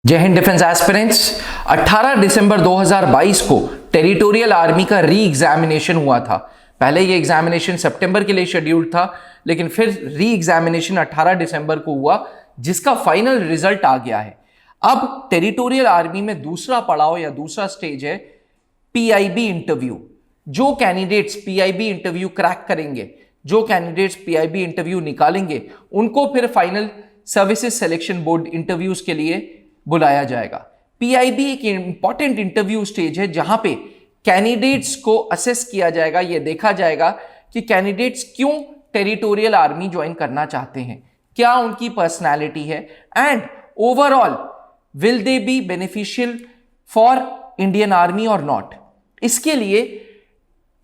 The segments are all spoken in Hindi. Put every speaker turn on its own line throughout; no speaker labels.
जय हिंद डिफेंस एस्पिरेंट्स। 18 दिसंबर 2022 को टेरिटोरियल आर्मी का री एग्जामिनेशन हुआ था। पहले ये एग्जामिनेशन सितंबर के लिए शेड्यूल्ड था, लेकिन फिर री एग्जामिनेशन 18 दिसंबर को हुआ, जिसका फाइनल रिजल्ट आ गया है। अब टेरिटोरियल आर्मी में दूसरा पड़ाव या दूसरा स्टेज है पीआईबी इंटरव्यू। जो कैंडिडेट्स पीआईबी इंटरव्यू क्रैक करेंगे, जो कैंडिडेट्स पीआईबी इंटरव्यू निकालेंगे, उनको फिर final services selection board interviews के लिए बुलाया जाएगा। पीआईबी एक इंपॉर्टेंट इंटरव्यू स्टेज है जहां पे कैंडिडेट्स को असेस किया जाएगा, यह देखा जाएगा कि कैंडिडेट्स क्यों टेरिटोरियल आर्मी ज्वाइन करना चाहते हैं, क्या उनकी पर्सनालिटी है, and overall will they be beneficial for Indian army और नॉट। इसके लिए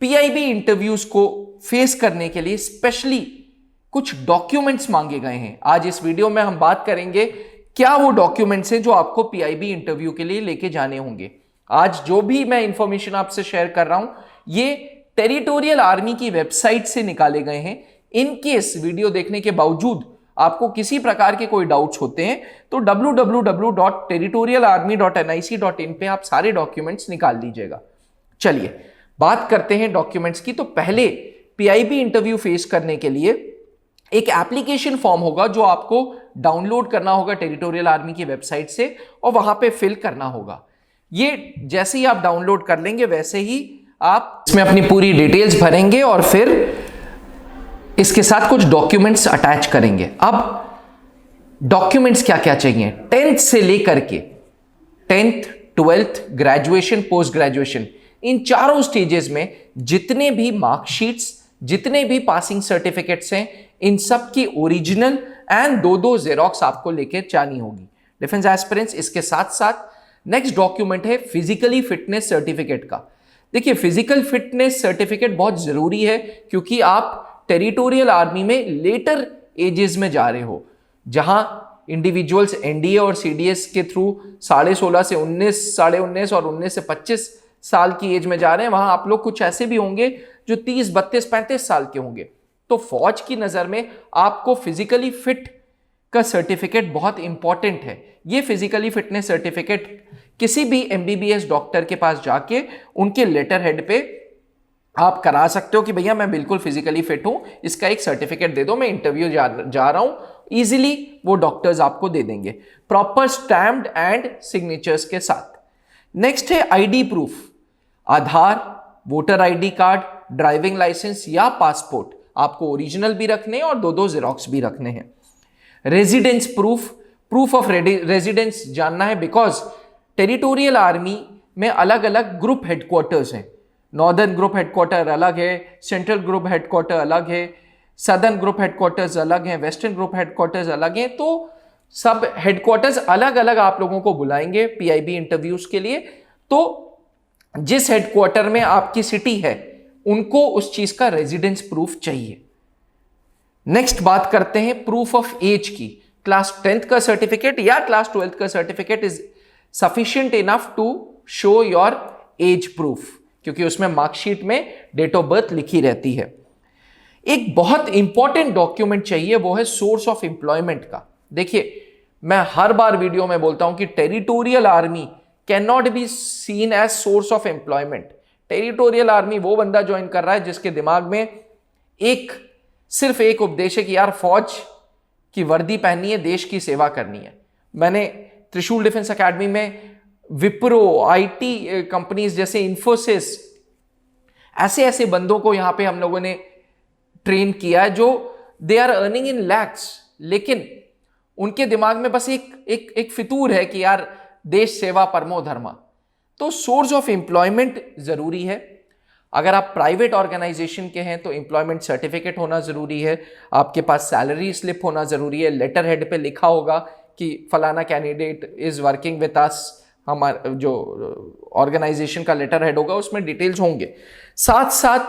पीआईबी इंटरव्यूज को फेस करने के लिए स्पेशली कुछ डॉक्यूमेंट्स मांगे गए हैं। आज इस वीडियो में हम बात करेंगे क्या वो डॉक्यूमेंट्स हैं जो आपको पीआईबी इंटरव्यू के लिए लेके जाने होंगे। आज जो भी मैं इंफॉर्मेशन आपसे शेयर कर रहा हूं, ये टेरिटोरियल आर्मी की वेबसाइट से निकाले गए हैं। इन केस वीडियो देखने के बावजूद आपको किसी प्रकार के कोई डाउट्स होते हैं तो www.territorialarmy.nic.in पे आप सारे डॉक्यूमेंट्स निकाल लीजिएगा। चलिए बात करते हैं डॉक्यूमेंट्स की। तो पहले पीआईबी इंटरव्यू फेस करने के लिए एक एप्लीकेशन फॉर्म होगा जो आपको डाउनलोड करना होगा टेरिटोरियल आर्मी की वेबसाइट से, और वहां पे फिल करना होगा। ये जैसे ही आप डाउनलोड कर लेंगे वैसे ही आप इसमें अपनी पूरी डिटेल्स भरेंगे और फिर इसके साथ कुछ डॉक्यूमेंट्स अटैच करेंगे। अब डॉक्यूमेंट्स क्या क्या चाहिए, 10th से लेकर के 10th, 12th, graduation, post graduation, इन चारों स्टेजेस में जितने भी मार्कशीट्स, जितने भी पासिंग सर्टिफिकेट्स हैं, इन सब की ओरिजिनल एंड दो जेरोक्स आपको लेके जानी होगी डिफेंस एस्पिरेंट्स। इसके साथ साथ नेक्स्ट डॉक्यूमेंट है फिजिकली फिटनेस सर्टिफिकेट का। देखिए फिजिकल फिटनेस सर्टिफिकेट बहुत जरूरी है क्योंकि आप टेरिटोरियल आर्मी में लेटर एजेस में जा रहे हो, जहां इंडिविजुअल्स एनडीए और सीडीएस के थ्रू 16.5 से 19, 19.5 और 19 से 25 साल की एज में जा रहे हैं। वहां आप लोग कुछ ऐसे भी होंगे जो 30, 32, 35 साल के होंगे। तो फौज की नजर में आपको फिजिकली फिट का सर्टिफिकेट बहुत इंपॉर्टेंट है। ये फिजिकली फिटनेस सर्टिफिकेट किसी भी एमबीबीएस डॉक्टर के पास जाके उनके लेटर हेड पे आप करा सकते हो कि भैया मैं बिल्कुल फिजिकली फिट हूं, इसका एक सर्टिफिकेट दे दो, मैं इंटरव्यू जा रहा हूं। इजीली वो डॉक्टर्स आपको दे देंगे प्रॉपर स्टैम्प्ड एंड सिग्नेचर्स के साथ। नेक्स्ट है ID proof, Aadhaar, voter ID card, driving licence या पासपोर्ट आपको ओरिजिनल भी रखने हैं और दो जेरोक्स भी रखने हैं। Residence proof, proof of residence जानना है बिकॉज टेरिटोरियल आर्मी में अलग अलग ग्रुप हेडक्वार्टर्स हैं। नॉर्दर्न ग्रुप हेडक्वार्टर अलग है, सेंट्रल ग्रुप हेडक्वार्टर अलग है, सदर्न ग्रुप हेडक्वार्टर्स अलग हैं, वेस्टर्न ग्रुप हेडक्वार्टर्स अलग हैं। तो सब हेडक्वार्टर्स अलग अलग आप लोगों को बुलाएंगे पीआईबी इंटरव्यूज के लिए। तो जिस हेडक्वार्टर में आपकी सिटी है उनको उस चीज का रेजिडेंस प्रूफ चाहिए। नेक्स्ट बात करते हैं प्रूफ ऑफ एज की। क्लास 10th का सर्टिफिकेट या क्लास 12th का certificate is sufficient enough to show your age proof, क्योंकि उसमें मार्कशीट में डेट ऑफ बर्थ लिखी रहती है। एक बहुत इंपॉर्टेंट डॉक्यूमेंट चाहिए, वो है सोर्स ऑफ एम्प्लॉयमेंट का। देखिए मैं हर बार वीडियो में बोलता हूं कि territorial army can not be seen as source of employment. Territorial army वो बंदा ज्वाइन कर रहा है जिसके दिमाग में सिर्फ एक उपदेश है कि यार फौज की वर्दी पहननी है, देश की सेवा करनी है। मैंने त्रिशूल डिफेंस एकेडमी में विप्रो, आईटी कंपनीज जैसे इंफोसिस, ऐसे ऐसे बंदों को यहां पे हम लोगों ने ट्रेन किया है जो they are earning in lakhs, लेकिन उनके दिमाग में बस एक फितूर है कि यार देश सेवा परमो धर्मा। तो सोर्स ऑफ एम्प्लॉयमेंट जरूरी है। अगर आप प्राइवेट ऑर्गेनाइजेशन के हैं तो एम्प्लॉयमेंट सर्टिफिकेट होना जरूरी है, आपके पास सैलरी स्लिप होना जरूरी है, लेटर हेड पे लिखा होगा कि फलाना candidate is working with us. हमारा जो ऑर्गेनाइजेशन का लेटर हेड होगा उसमें डिटेल्स होंगे। साथ साथ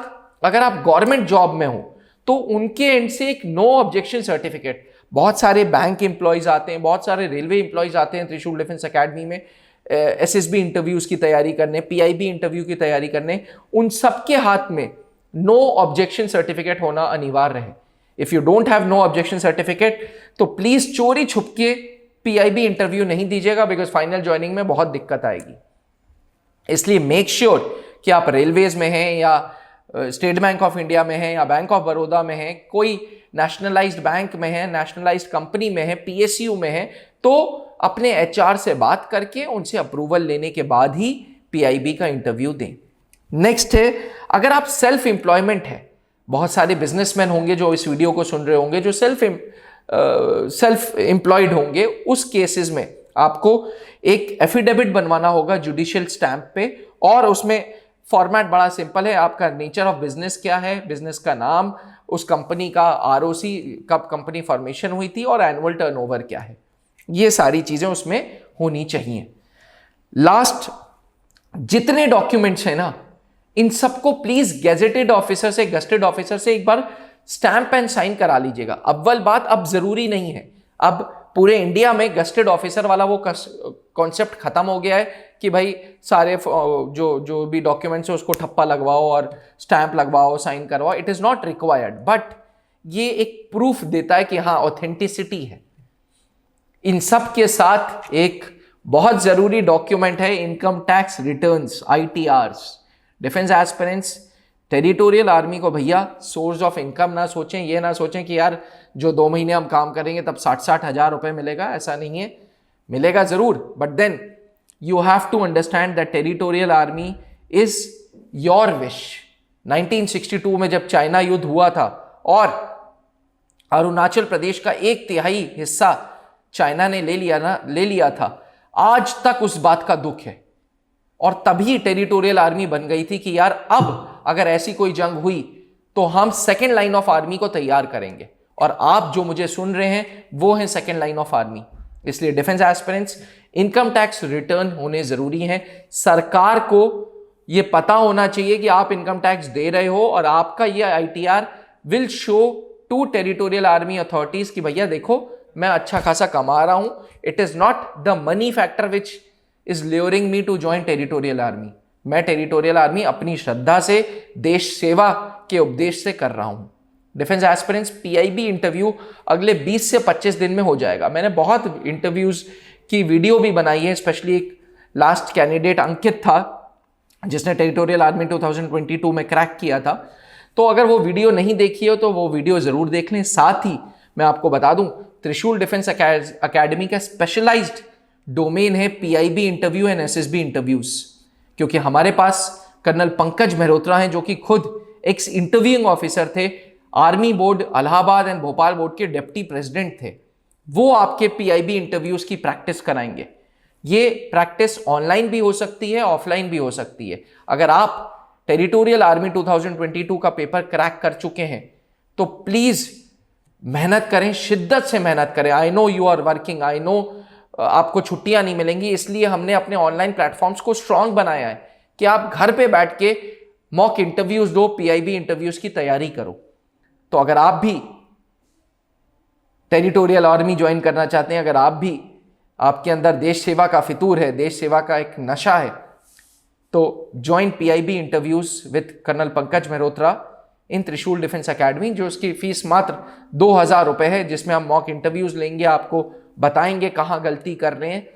अगर आप गवर्नमेंट जॉब में हो तो उनके एंड से एक नो ऑब्जेक्शन सर्टिफिकेट। बहुत सारे बैंक एम्प्लॉयज आते हैं, बहुत सारे रेलवे एम्प्लॉयज आते हैं त्रिशूल डिफेंस एकेडमी में एसएसबी इंटरव्यूज की तैयारी करने, पीआईबी इंटरव्यू की तैयारी करने। उन सबके हाथ में नो ऑब्जेक्शन सर्टिफिकेट होना अनिवार्य है। If you don't have no objection certificate तो प्लीज चोरी छुपके पीआईबी इंटरव्यू नहीं दीजिएगा, बिकॉज फाइनल ज्वाइनिंग में बहुत दिक्कत आएगी। इसलिए मेक श्योर कि आप रेलवेज में हैं या स्टेट बैंक ऑफ इंडिया में हैं या बैंक ऑफ बड़ौदा में हैं, कोई नेशनलाइज्ड बैंक में है, नेशनलाइज्ड कंपनी में है, पीएसयू में है, तो अपने एचआर से बात करके उनसे अप्रूवल लेने के बाद ही पीआईबी का इंटरव्यू दें। नेक्स्ट है, अगर आप सेल्फ एम्प्लॉयमेंट है, बहुत सारे बिजनेसमैन होंगे जो इस वीडियो को सुन रहे होंगे जो सेल्फ एम्प्लॉयड होंगे, उस केसेस में आपको एक एफिडेविट बनवाना होगा जुडिशियल स्टैंप पे, और उसमें फॉर्मेट बड़ा सिंपल है, आपका नेचर ऑफ बिजनेस क्या है, बिजनेस का नाम, उस कंपनी का आरओसी, कब कंपनी फॉर्मेशन हुई थी, और एनुअल टर्नओवर क्या है, ये सारी चीजें उसमें होनी चाहिए। लास्ट, जितने डॉक्यूमेंट्स हैं ना, इन सबको प्लीज गेजेटेड ऑफिसर से, गस्टेड ऑफिसर से एक बार स्टैंप एंड साइन करा लीजिएगा। अव्वल बात, अब जरूरी नहीं है, अब पूरे इंडिया में गस्टेड ऑफिसर वाला वो कॉन्सेप्ट खत्म हो गया है कि भाई सारे जो भी डॉक्यूमेंट्स है उसको ठप्पा लगवाओ और स्टैंप लगवाओ, साइन करवाओ। It is not required, but ये एक प्रूफ देता है कि हाँ ऑथेंटिसिटी है। इन सब के साथ एक बहुत जरूरी डॉक्यूमेंट है income tax returns, ITRs। Defence aspirants territorial army को भैया सोर्स ऑफ इनकम ना सोचें, ये ना सोचें कि यार जो 2 महीने हम काम करेंगे तब 60-60 हज़ार रुपए मिलेगा, ऐसा नहीं है, मिलेगा जरूर, but then you have to understand that territorial army is your wish. 1962 में जब चाइना युद्ध हुआ था और अरुणाचल प्रदेश का 1/3 हिस्सा चाइना ने ले लिया था, आज तक उस बात का दुख है। और तभी टेरिटोरियल आर्मी बन गई थी कि यार अब अगर ऐसी कोई जंग हुई तो हम सेकेंड लाइन ऑफ आर्मी को तैयार करेंगे, और आप जो मुझे सुन रहे हैं वो हैं सेकेंड लाइन ऑफ आर्मी। इसलिए defence aspirants, income tax return होने जरूरी हैं। सरकार को यह पता होना चाहिए कि आप इनकम टैक्स दे रहे हो, और आपका यह ITR will show to territorial army authorities कि भैया देखो मैं अच्छा खासा कमा रहा हूं। It is not the money factor which is luring me to join territorial army. मैं टेरिटोरियल आर्मी अपनी श्रद्धा से, देश सेवा के उपदेश से कर रहा हूं। डिफेंस एस्पिरेंट्स, पीआईबी इंटरव्यू अगले 20 से 25 दिन में हो जाएगा। मैंने बहुत इंटरव्यूज की वीडियो भी बनाई है, स्पेशली एक लास्ट कैंडिडेट अंकित था जिसने टेरिटोरियल आर्मी 2022 में क्रैक किया था। तो अगर वो वीडियो नहीं देखी हो तो वो वीडियो जरूर देख लें। साथ ही मैं आपको बता दूं, त्रिशूल डिफेंस अकेडमी का स्पेशलाइज्ड डोमेन है PIB interview and SSB interviews, क्योंकि हमारे पास कर्नल पंकज मेहरोत्रा हैं जो कि खुद एक्स इंटरव्यूइंग ऑफिसर थे, army board Allahabad and Bhopal board के डिप्टी प्रेसिडेंट थे। वो आपके पीआईबी इंटरव्यूज की प्रैक्टिस कराएंगे। ये प्रैक्टिस ऑनलाइन भी हो सकती है, ऑफलाइन भी हो सकती है। अगर आप टेरिटोरियल आर्मी 2022 का पेपर क्रैक कर चुके हैं तो प्लीज मेहनत करें, शिद्दत से मेहनत करें। I know you are working, I know आपको छुट्टियां नहीं मिलेंगी, इसलिए हमने अपने ऑनलाइन प्लेटफॉर्म्स को स्ट्रांग बनाया है कि आप घर पे बैठ के मॉक इंटरव्यूज दो, पीआईबी इंटरव्यूज की तैयारी करो। तो अगर आप भी टेरिटोरियल आर्मी ज्वाइन करना चाहते हैं, अगर आप भी, आपके अंदर देश सेवा का फितूर है, देश सेवा का एक नशा है, तो join PIB interviews with colonel Pankaj Mehrotra in Trishul defence academy, जो उसकी फीस मात्र 2000 रुपए है, जिसमें हम मॉक इंटरव्यूज लेंगे, आपको बताएंगे कहां गलती कर रहे हैं,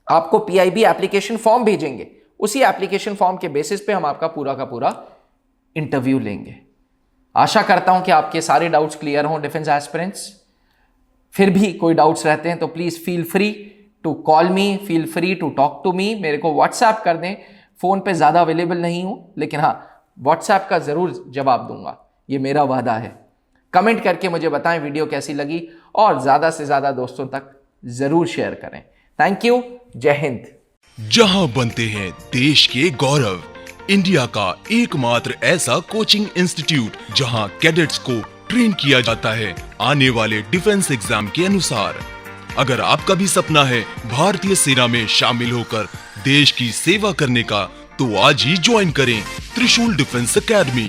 आपको पीआईबी एप्लीकेशन फॉर्म भेजेंगे, उसी एप्लीकेशन फॉर्म के बेसिस पे हम आपका पूरा का पूरा इंटरव्यू लेंगे। आशा करता हूं कि आपके सारे डाउट्स क्लियर हों डिफेंस एस्पिरेंट्स। फिर भी कोई डाउट्स रहते हैं तो please feel free to call me, feel free to talk to me. मेरे को व्हाट्सएप कर दें, फोन पे ज्यादा अवेलेबल नहीं हूं, लेकिन हाँ व्हाट्सएप का जरूर जवाब दूंगा, ये मेरा वादा है। कमेंट करके मुझे बताएं वीडियो कैसी लगी, और ज्यादा से ज्यादा दोस्तों तक जरूर शेयर करें। थैंक यू, जय हिंद।
जहां बनते हैं देश के गौरव, इंडिया का एकमात्र ऐसा कोचिंग इंस्टीट्यूट जहां कैडेट्स को ट्रेन किया जाता है आने वाले डिफेंस एग्जाम के अनुसार। अगर आपका भी सपना है भारतीय सेना में शामिल होकर देश की सेवा करने का, तो आज ही ज्वाइन करें त्रिशूल डिफेंस अकेडमी।